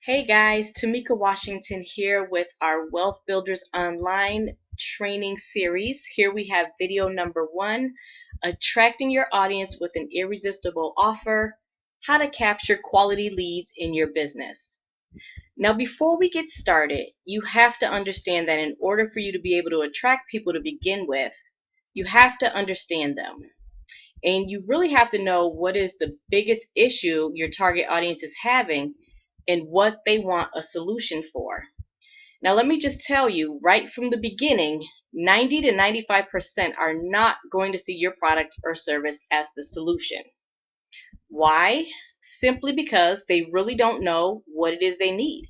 Hey guys, Tamyka Washington here with our Wealth Builders Online training series. Here we have video number 1, attracting your audience with an irresistible offer, how to capture quality leads in your business. Now, before we get started, you have to understand that in order for you to be able to attract people to begin with, you have to understand them. And you really have to know what is the biggest issue your target audience is having and what they want a solution for. Now, let me just tell you right from the beginning, 90 to 95% are not going to see your product or service as the solution. Why? Simply because they really don't know what it is they need.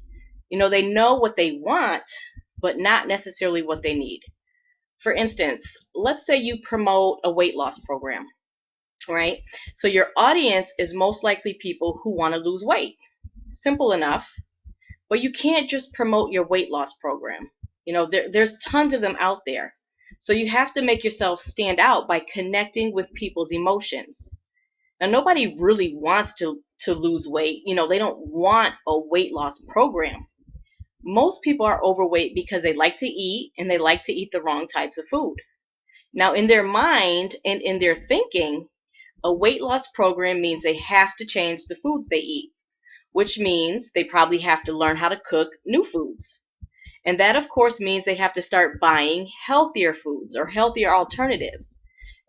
They know what they want, but not necessarily what they need. For instance, let's say you promote a weight loss program, right? So your audience is most likely people who want to lose weight. Simple enough. But you can't just promote your weight loss program. There's tons of them out there. So you have to make yourself stand out by connecting with people's emotions. Now, nobody really wants to lose weight. They don't want a weight loss program. Most people are overweight because they like to eat and they like to eat the wrong types of food. Now, in their mind and in their thinking, a weight loss program means they have to change the foods they eat, which means they probably have to learn how to cook new foods. And that, of course, means they have to start buying healthier foods or healthier alternatives.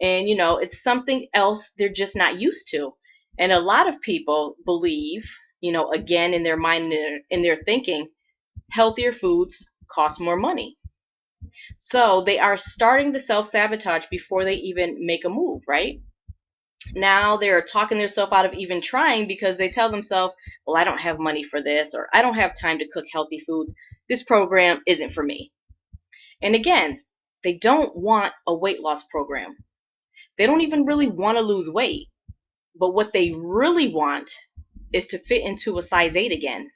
And, it's something else they're just not used to. And a lot of people believe, again, in their mind and in their thinking, healthier foods cost more money. So they are starting to self-sabotage before they even make a move, right? Now they're talking themselves out of even trying because they tell themselves, well, I don't have money for this, or I don't have time to cook healthy foods. This program isn't for me. And again, they don't want a weight loss program. They don't even really want to lose weight. But what they really want is to fit into a size 8 again.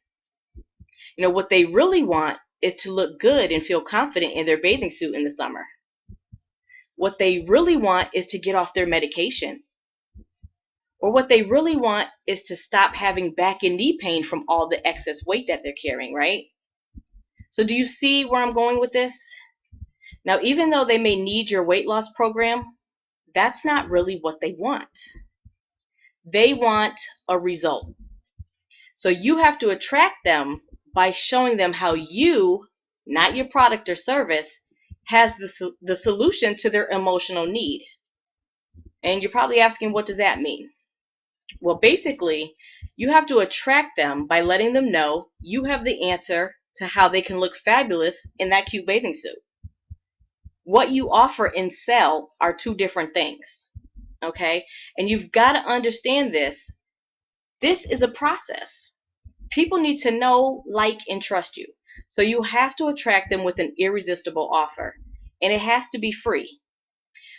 What they really want is to look good and feel confident in their bathing suit in the summer. What they really want is to get off their medication. Or what they really want is to stop having back and knee pain from all the excess weight that they're carrying, right? So do you see where I'm going with this? Now, even though they may need your weight loss program, that's not really what they want. They want a result. So you have to attract them by showing them how you, not your product or service, has the solution to their emotional need. And you're probably asking, what does that mean? Well, basically, you have to attract them by letting them know you have the answer to how they can look fabulous in that cute bathing suit. What you offer and sell are two different things, okay? And you've got to understand this. This is a process. People need to know, like, and trust you. So you have to attract them with an irresistible offer, and it has to be free.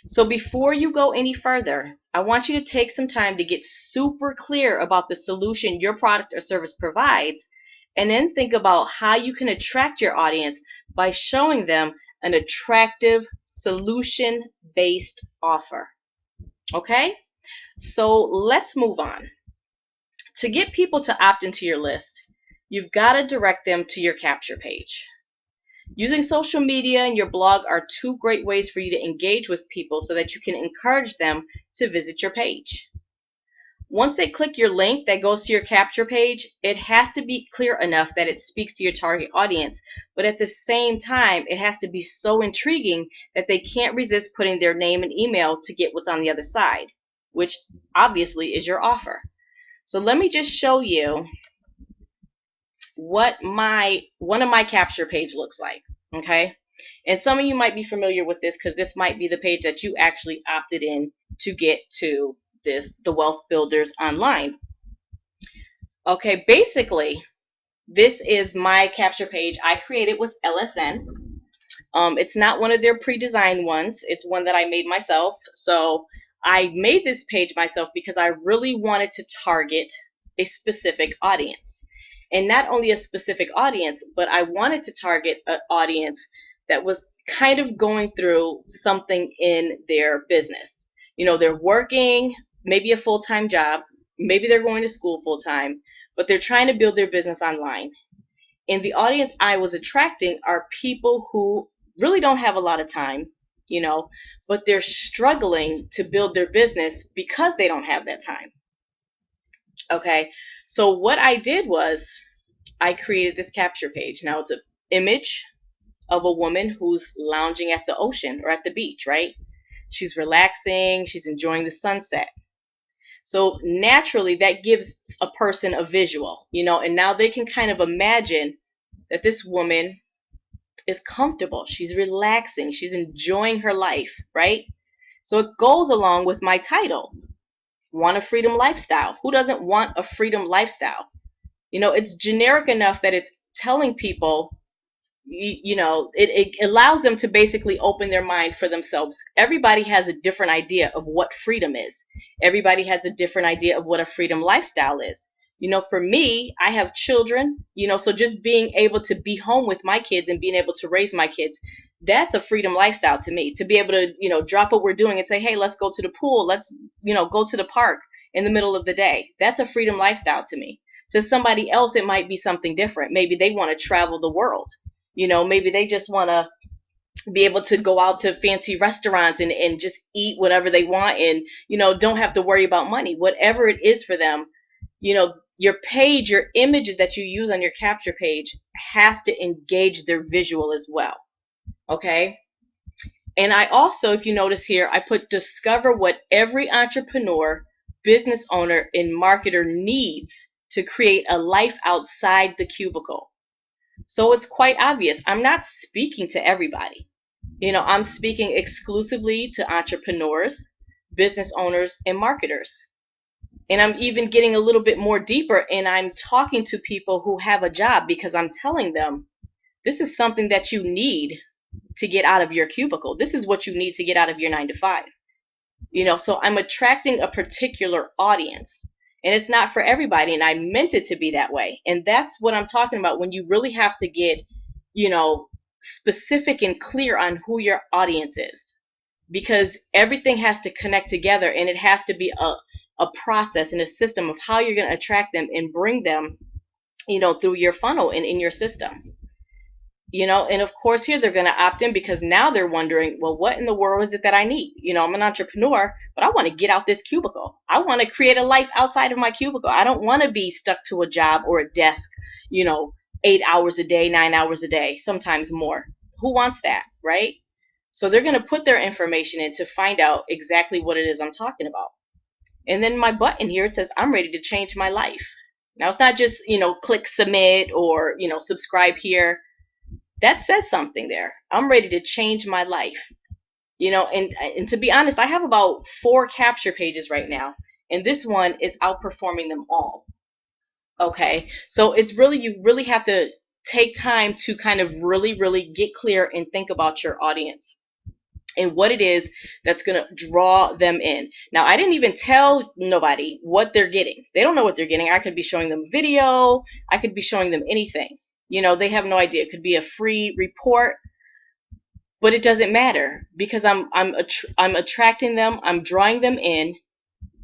So before you go any further, I want you to take some time to get super clear about the solution your product or service provides, and then think about how you can attract your audience by showing them an attractive solution-based offer. Okay? So let's move on. To get people to opt into your list, you've got to direct them to your capture page. Using social media and your blog are two great ways for you to engage with people so that you can encourage them to visit your page. Once they click your link that goes to your capture page, it has to be clear enough that it speaks to your target audience, but at the same time, it has to be so intriguing that they can't resist putting their name and email to get what's on the other side, which obviously is your offer. So let me just show you what one of my capture page looks like, okay? And some of you might be familiar with this because this might be the page that you actually opted in to get to the Wealth Builders Online. Okay, basically, this is my capture page I created with LSN. It's not one of their pre-designed ones. It's one that I made myself. So I made this page myself because I really wanted to target a specific audience. And not only a specific audience, but I wanted to target an audience that was kind of going through something in their business. They're working maybe a full-time job, maybe they're going to school full time, but they're trying to build their business online. And the audience I was attracting are people who really don't have a lot of time, but they're struggling to build their business because they don't have that time. Okay, so what I did was I created this capture page. Now it's an image of a woman who's lounging at the ocean or at the beach, right? She's relaxing, she's enjoying the sunset. So naturally, that gives a person a visual, and now they can kind of imagine that this woman is comfortable, she's relaxing, she's enjoying her life, right? So it goes along with my title, Want a Freedom Lifestyle. Who doesn't want a freedom lifestyle? It's generic enough that it's telling people, it allows them to basically open their mind for themselves. Everybody has a different idea of what freedom is. Everybody has a different idea of what a freedom lifestyle is. For me, I have children, so just being able to be home with my kids and being able to raise my kids, that's a freedom lifestyle to me. To be able to, drop what we're doing and say, hey, let's go to the pool. Let's, go to the park in the middle of the day. That's a freedom lifestyle to me. To somebody else, it might be something different. Maybe they want to travel the world. Maybe they just want to be able to go out to fancy restaurants and just eat whatever they want and, don't have to worry about money. Whatever it is for them, your page, your images that you use on your capture page has to engage their visual as well. Okay. And I also, if you notice here, I put discover what every entrepreneur, business owner, and marketer needs to create a life outside the cubicle. So it's quite obvious. I'm not speaking to everybody. I'm speaking exclusively to entrepreneurs, business owners, and marketers. And I'm even getting a little bit more deeper, and I'm talking to people who have a job because I'm telling them this is something that you need to get out of your cubicle. This is what you need to get out of your 9 to 5. So I'm attracting a particular audience. And it's not for everybody, and I meant it to be that way. And that's what I'm talking about when you really have to get, specific and clear on who your audience is. Because everything has to connect together, and it has to be a process and a system of how you're going to attract them and bring them, through your funnel and in your system. And of course here they're going to opt in because now they're wondering, well, what in the world is it that I need? I'm an entrepreneur, but I want to get out this cubicle. I want to create a life outside of my cubicle. I don't want to be stuck to a job or a desk, 8 hours a day, 9 hours a day, sometimes more. Who wants that, right? So they're going to put their information in to find out exactly what it is I'm talking about. And then my button here, it says, I'm ready to change my life. Now it's not just, click submit or, subscribe here. That says something there. I'm ready to change my life. And to be honest, I have about 4 capture pages right now. And this one is outperforming them all. Okay. So it's really, you really have to take time to kind of really, really get clear and think about your audience and what it is that's going to draw them in. Now, I didn't even tell nobody what they're getting. They don't know what they're getting. I could be showing them video. I could be showing them anything. They have no idea. It could be a free report, but it doesn't matter because I'm attracting them. I'm drawing them in,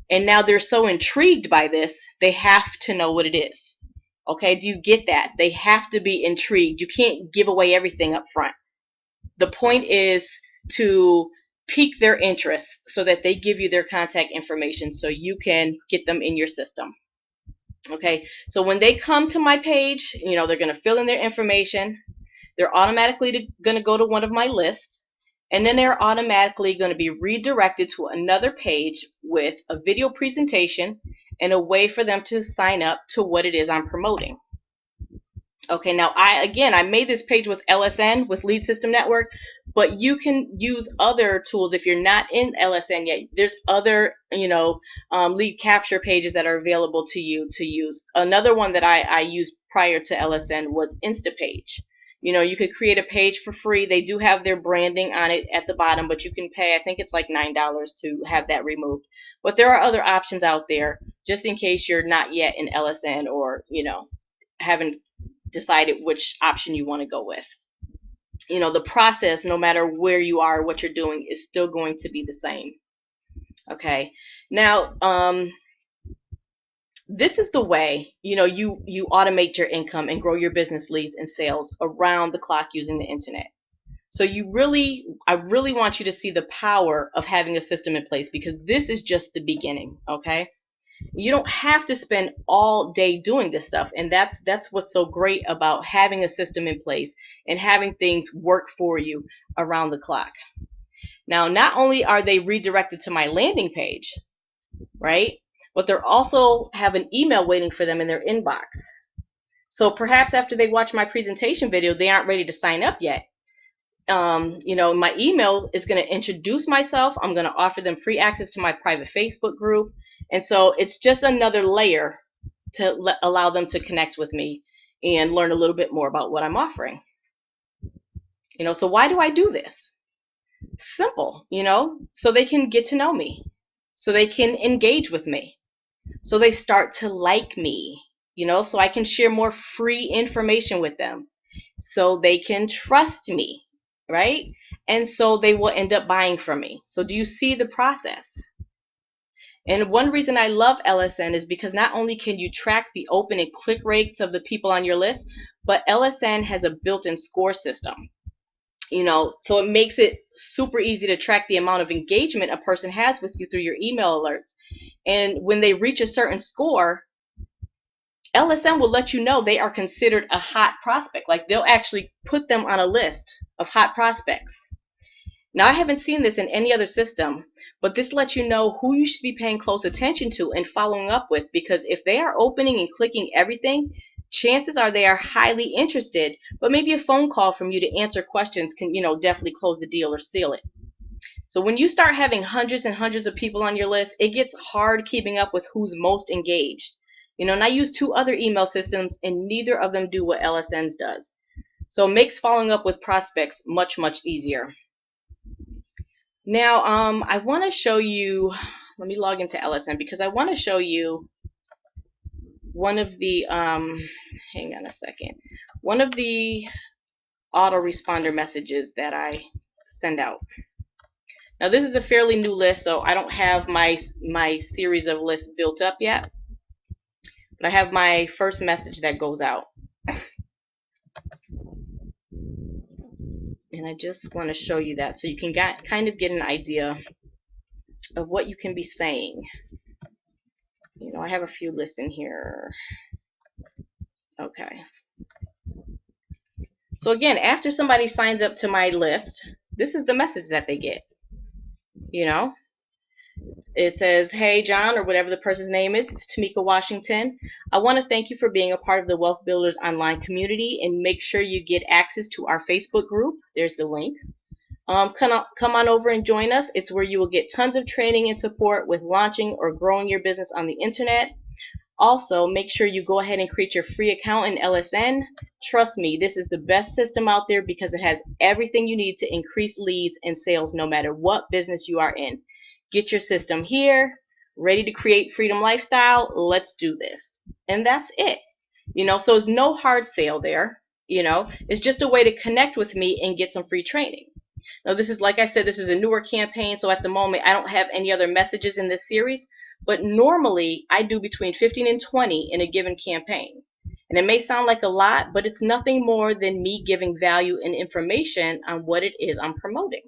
and now they're so intrigued by this, they have to know what it is. Okay, do you get that? They have to be intrigued. You can't give away everything up front. The point is to pique their interest so that they give you their contact information so you can get them in your system. Okay, so when they come to my page, they're going to fill in their information. They're automatically going to go to one of my lists, and then they're automatically going to be redirected to another page with a video presentation and a way for them to sign up to what it is I'm promoting. Okay, now I made this page with LSN, with Lead System Network, but you can use other tools if you're not in LSN yet. There's other, lead capture pages that are available to you to use. Another one that I used prior to LSN was Instapage. You could create a page for free. They do have their branding on it at the bottom, but you can pay, I think it's like $9 to have that removed. But there are other options out there just in case you're not yet in LSN or, haven't decided which option you want to go with. The process, no matter where you are, what you're doing, is still going to be the same. Okay. Now, This is the way, you automate your income and grow your business leads and sales around the clock using the internet. So I really want you to see the power of having a system in place, because this is just the beginning, okay? You don't have to spend all day doing this stuff, and that's what's so great about having a system in place and having things work for you around the clock. Now, not only are they redirected to my landing page, right? But they're also have an email waiting for them in their inbox. So perhaps after they watch my presentation video, they aren't ready to sign up yet. My email is going to introduce myself. I'm going to offer them free access to my private Facebook group. And so it's just another layer to allow them to connect with me and learn a little bit more about what I'm offering. So why do I do this? Simple, so they can get to know me, so they can engage with me, so they start to like me, so I can share more free information with them, so they can trust me, right? And so they will end up buying from me. So do you see the process? And one reason I love LSN is because not only can you track the open and click rates of the people on your list, but LSN has a built-in score system. So it makes it super easy to track the amount of engagement a person has with you through your email alerts. And when they reach a certain score, LSM will let you know they are considered a hot prospect. Like, they'll actually put them on a list of hot prospects. Now, I haven't seen this in any other system, but this lets you know who you should be paying close attention to and following up with, because if they are opening and clicking everything, chances are they are highly interested, but maybe a phone call from you to answer questions can, definitely close the deal or seal it. So when you start having hundreds and hundreds of people on your list, it gets hard keeping up with who's most engaged. And I use 2 other email systems, and neither of them do what LSN's does. So it makes following up with prospects much, much easier. Now, I want to show you, let me log into LSN, because I want to show you one of the, hang on a second, one of the autoresponder messages that I send out. Now, this is a fairly new list, so I don't have my series of lists built up yet, but I have my first message that goes out. And I just want to show you that so you can kind of get an idea of what you can be saying. I have a few lists in here. Okay. So again, after somebody signs up to my list, this is the message that they get. It says, "Hey, John," or whatever the person's name is. It's Tamyka Washington. "I want to thank you for being a part of the Wealth Builders online community, and make sure you get access to our Facebook group." There's the link. Come on over and join us. It's where you will get tons of training and support with launching or growing your business on the internet. Also, make sure you go ahead and create your free account in LSN. Trust me, this is the best system out there, because it has everything you need to increase leads and sales no matter what business you are in. Get your system here, ready to create freedom lifestyle. Let's do this. And that's it. So it's no hard sale there. It's just a way to connect with me and get some free training. Now, this is, like I said, this is a newer campaign, so at the moment I don't have any other messages in this series, but normally I do between 15 and 20 in a given campaign. And it may sound like a lot, but it's nothing more than me giving value and information on what it is I'm promoting.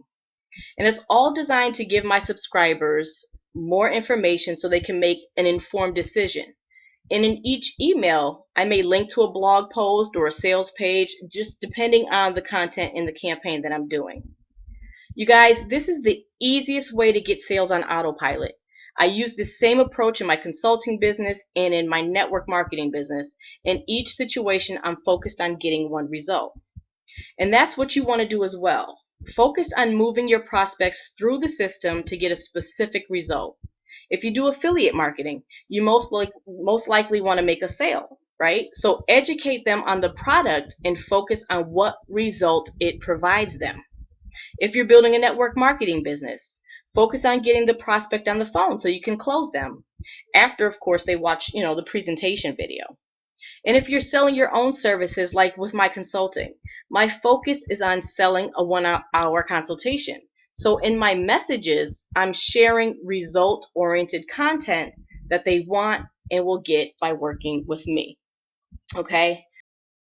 And it's all designed to give my subscribers more information so they can make an informed decision. And in each email, I may link to a blog post or a sales page, just depending on the content in the campaign that I'm doing. You guys, this is the easiest way to get sales on autopilot. I use the same approach in my consulting business and in my network marketing business. In each situation, I'm focused on getting one result. And that's what you want to do as well. Focus on moving your prospects through the system to get a specific result. If you do affiliate marketing, you most likely want to make a sale, right? So educate them on the product and focus on what result it provides them. If you're building a network marketing business, focus on getting the prospect on the phone so you can close them. After, of course, they watch, the presentation video. And if you're selling your own services, like with my consulting, my focus is on selling a 1-hour consultation. So in my messages, I'm sharing result-oriented content that they want and will get by working with me. Okay?